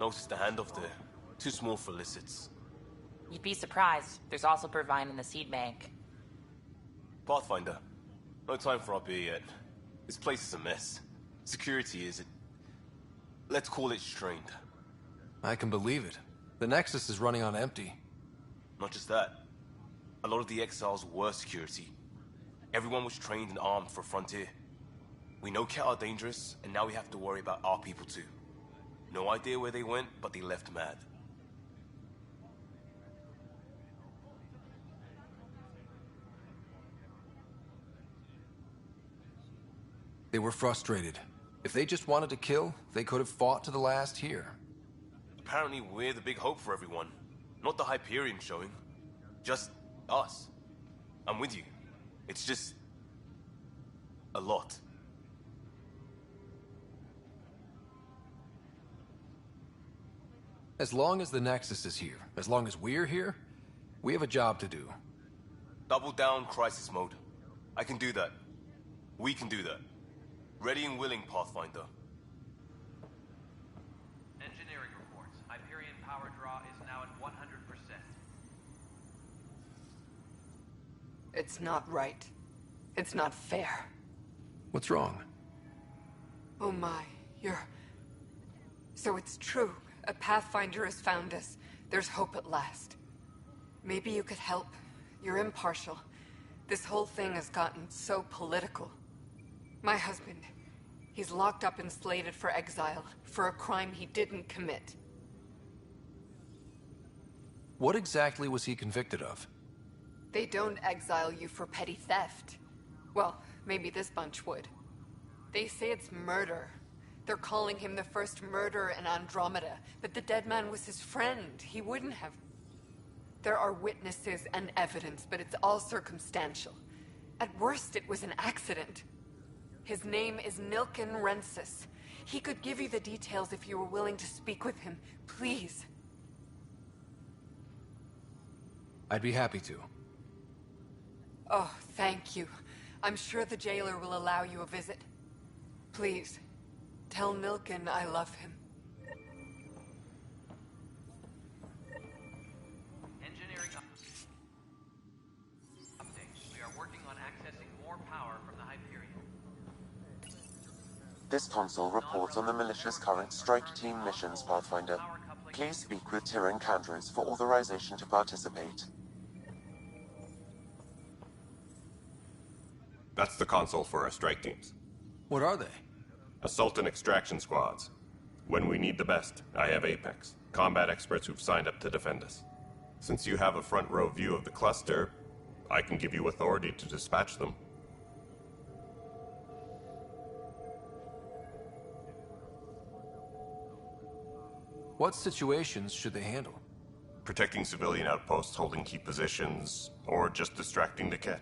Noticed the handoff there. Too small for lizards. You'd be surprised. There's also purvine in the seed bank. Pathfinder. No time for our beer yet. This place is a mess. Security is... let's call it strained. I can believe it. The Nexus is running on empty. Not just that. A lot of the exiles were security. Everyone was trained and armed for Frontier. We know Ket are dangerous, and now we have to worry about our people too. No idea where they went, but they left mad. They were frustrated. If they just wanted to kill, they could have fought to the last here. Apparently we're the big hope for everyone. Not the Hyperion showing. Just us. I'm with you. It's just... a lot. As long as the Nexus is here, as long as we're here, we have a job to do. Double down crisis mode. I can do that. We can do that. Ready and willing, Pathfinder. Engineering reports. Hyperion power draw is now at 100%. It's not right. It's not fair. What's wrong? Oh my, So it's true. A Pathfinder has found us. There's hope at last. Maybe you could help. You're impartial. This whole thing has gotten so political. My husband, he's locked up and slated for exile for a crime he didn't commit. What exactly was he convicted of? They don't exile you for petty theft. Well, maybe this bunch would. They say it's murder. They're calling him the first murderer in Andromeda, but the dead man was his friend. He wouldn't have... There are witnesses and evidence, but it's all circumstantial. At worst, it was an accident. His name is Nilken Rensis. He could give you the details if you were willing to speak with him. Please. I'd be happy to. Oh, thank you. I'm sure the jailer will allow you a visit. Please, tell Nilken I love him. Engineering update. We are working on accessing more power from the Hyperion. This console reports on the militia's current strike team missions, Pathfinder. Please speak with Tyrion Candres for authorization to participate. That's the console for our strike teams. What are they? Assault and extraction squads. When we need the best, I have Apex, combat experts who've signed up to defend us. Since you have a front row view of the cluster, I can give you authority to dispatch them. What situations should they handle? Protecting civilian outposts, holding key positions, or just distracting the Ket.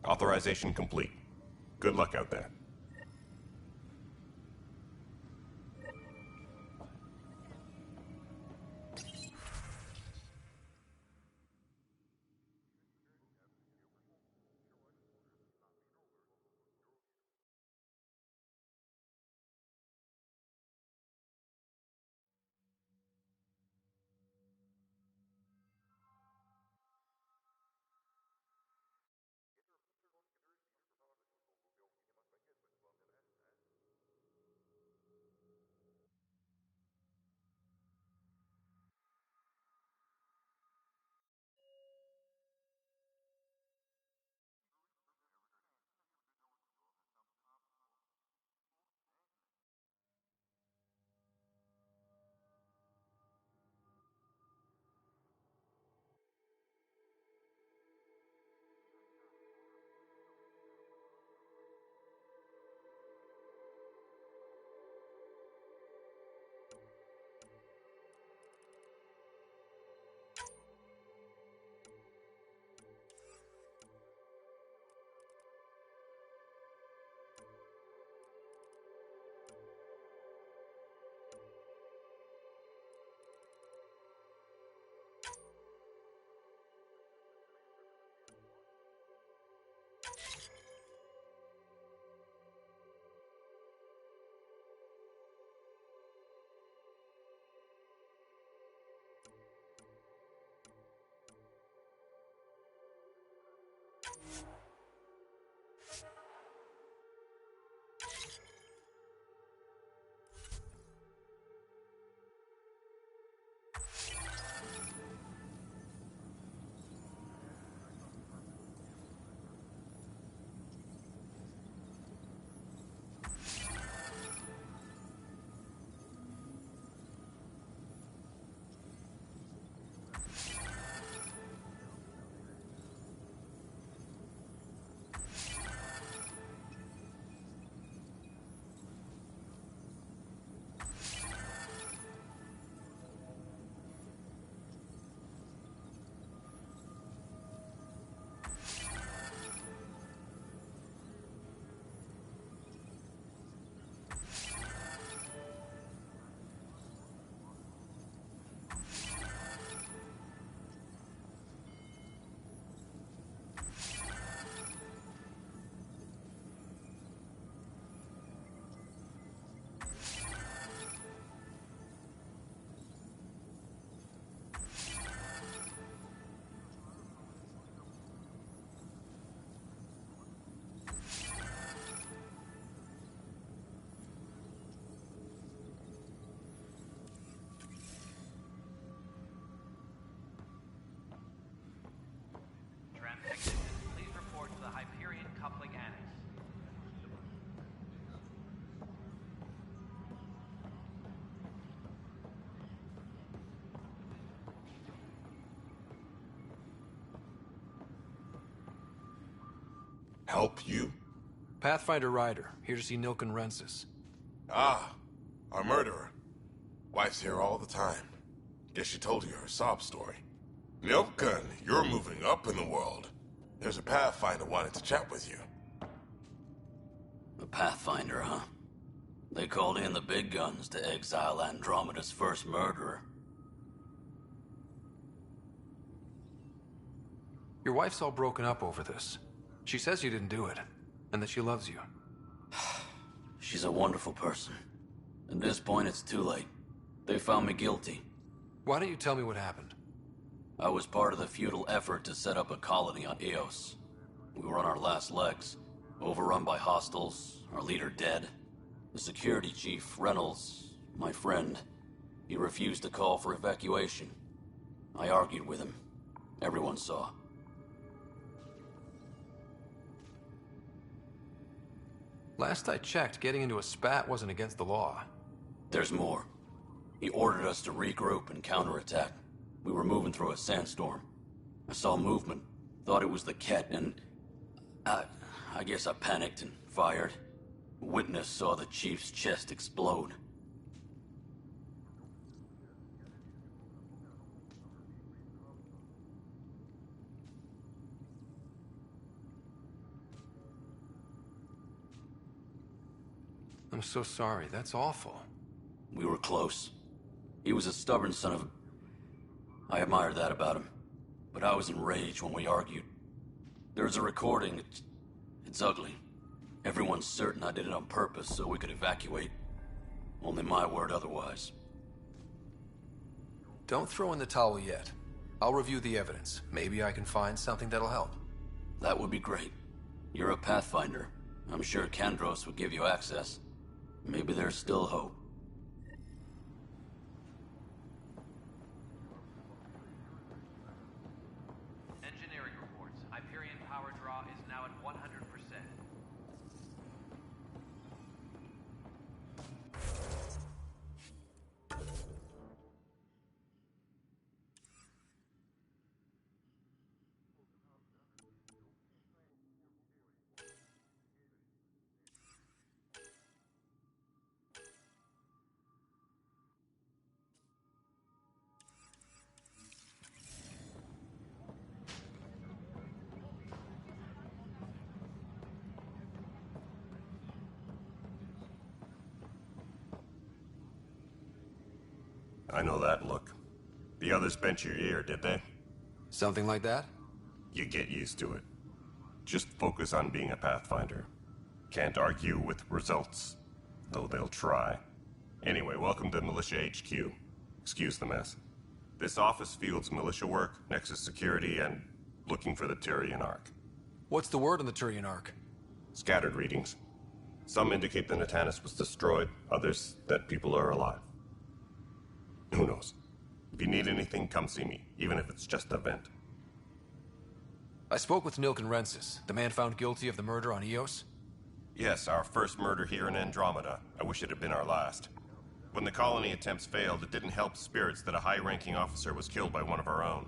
Authorization complete. Good luck out there. Tram technicians, please report to the Hyperion Coupling Annex. Help you? Pathfinder Ryder, here to see Nilken Rensis. Ah, our murderer. Wife's here all the time. Guess she told you her sob story. Nilken, you're moving up in the world. There's a Pathfinder wanted to chat with you. A Pathfinder, huh? They called in the big guns to exile Andromeda's first murderer. Your wife's all broken up over this. She says you didn't do it, and that she loves you. She's a wonderful person. At this point, it's too late. They found me guilty. Why don't you tell me what happened? I was part of the futile effort to set up a colony on Eos. We were on our last legs, overrun by hostiles, our leader dead. The security chief, Reynolds, my friend, he refused to call for evacuation. I argued with him. Everyone saw. Last I checked, getting into a spat wasn't against the law. There's more. He ordered us to regroup and counterattack. We were moving through a sandstorm. I saw movement, thought it was the Ket, and I guess I panicked and fired. Witness saw the chief's chest explode. I'm so sorry, that's awful. We were close. He was a stubborn son of a... I admired that about him. But I was enraged when we argued. There's a recording. It's ugly. Everyone's certain I did it on purpose so we could evacuate. Only my word otherwise. Don't throw in the towel yet. I'll review the evidence. Maybe I can find something that'll help. That would be great. You're a Pathfinder. I'm sure Kandros would give you access. Maybe there's still hope. Engineering reports. Hyperion power draw is now at 100%. I know that look. The others bent your ear, did they? Something like that? You get used to it. Just focus on being a Pathfinder. Can't argue with results, though they'll try. Anyway, welcome to Militia HQ. Excuse the mess. This office fields militia work, Nexus security, and looking for the Tyrian Ark. What's the word on the Turian Ark? Scattered readings. Some indicate the Natanus was destroyed, others that people are alive. Who knows? If you need anything, come see me, even if it's just a vent. I spoke with Nilken Rensis, the man found guilty of the murder on Eos. Yes, our first murder here in Andromeda. I wish it had been our last. When the colony attempts failed, it didn't help spirits that a high-ranking officer was killed by one of our own.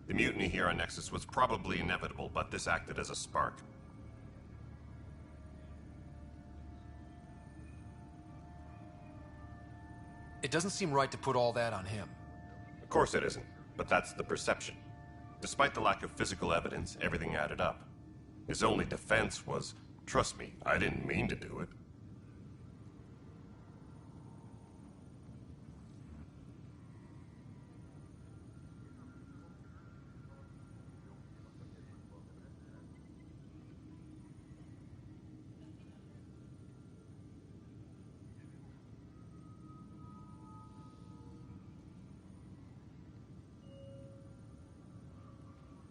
The mutiny here on Nexus was probably inevitable, but this acted as a spark. It doesn't seem right to put all that on him. Of course it isn't, but that's the perception. Despite the lack of physical evidence, everything added up. His only defense was, trust me, I didn't mean to do it.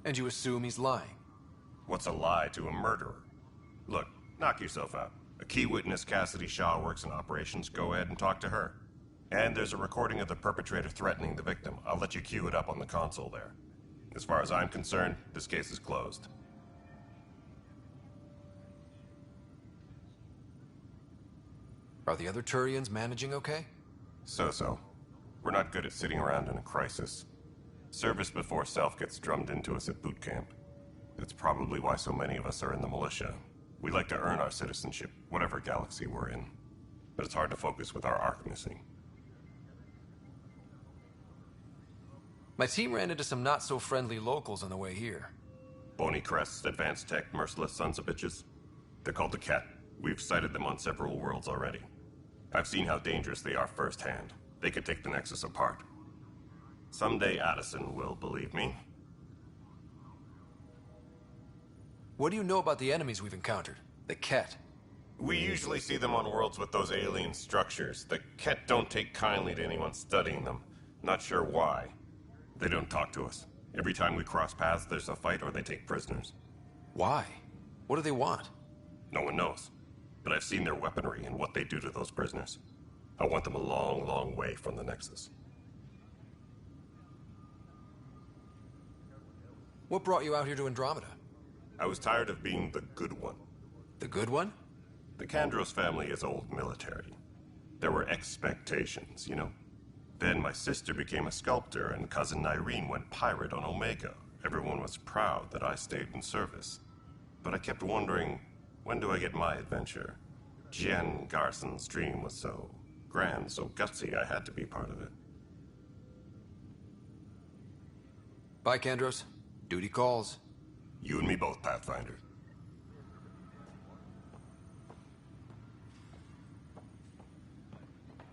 And you assume he's lying? What's a lie to a murderer? Look, knock yourself out. A key witness, Cassidy Shaw, works in operations. Go ahead and talk to her. And there's a recording of the perpetrator threatening the victim. I'll let you cue it up on the console there. As far as I'm concerned, this case is closed. Are the other Turians managing okay? So-so. We're not good at sitting around in a crisis. Service before self gets drummed into us at boot camp. That's probably why so many of us are in the militia. We like to earn our citizenship, whatever galaxy we're in. But it's hard to focus with our arc missing. My team ran into some not-so-friendly locals on the way here. Bony crests, advanced tech, merciless sons of bitches. They're called the Ket. We've sighted them on several worlds already. I've seen how dangerous they are firsthand. They could take the Nexus apart. Someday Addison will believe me. What do you know about the enemies we've encountered? The Ket. We usually see them on worlds with those alien structures. The Ket don't take kindly to anyone studying them. Not sure why. They don't talk to us. Every time we cross paths, there's a fight or they take prisoners. Why? What do they want? No one knows. But I've seen their weaponry and what they do to those prisoners. I want them a long, long way from the Nexus. What brought you out here to Andromeda? I was tired of being the good one. The good one? The Kandros family is old military. There were expectations, you know? Then my sister became a sculptor and cousin Irene went pirate on Omega. Everyone was proud that I stayed in service. But I kept wondering, when do I get my adventure? Jen Garson's dream was so grand, so gutsy, I had to be part of it. Bye, Kandros. Duty calls. You and me both, Pathfinder.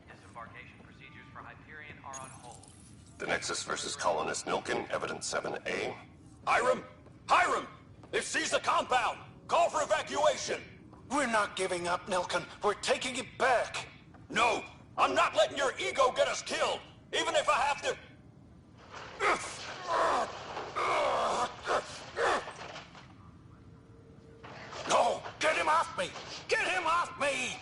Disembarkation procedures for Hyperion are on hold. The Nexus versus Colonist Nilken, Evidence 7A. Hiram! Hiram! They've seized the compound! Call for evacuation! We're not giving up, Nilken. We're taking it back. No! I'm not letting your ego get us killed! Even if I have to... No! Get him off me! Get him off me!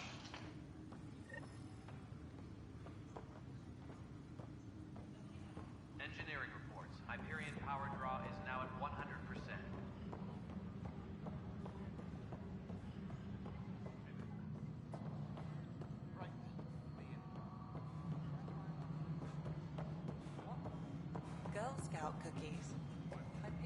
Engineering reports. Hyperion power draw is now at 100%. Girl Scout cookies.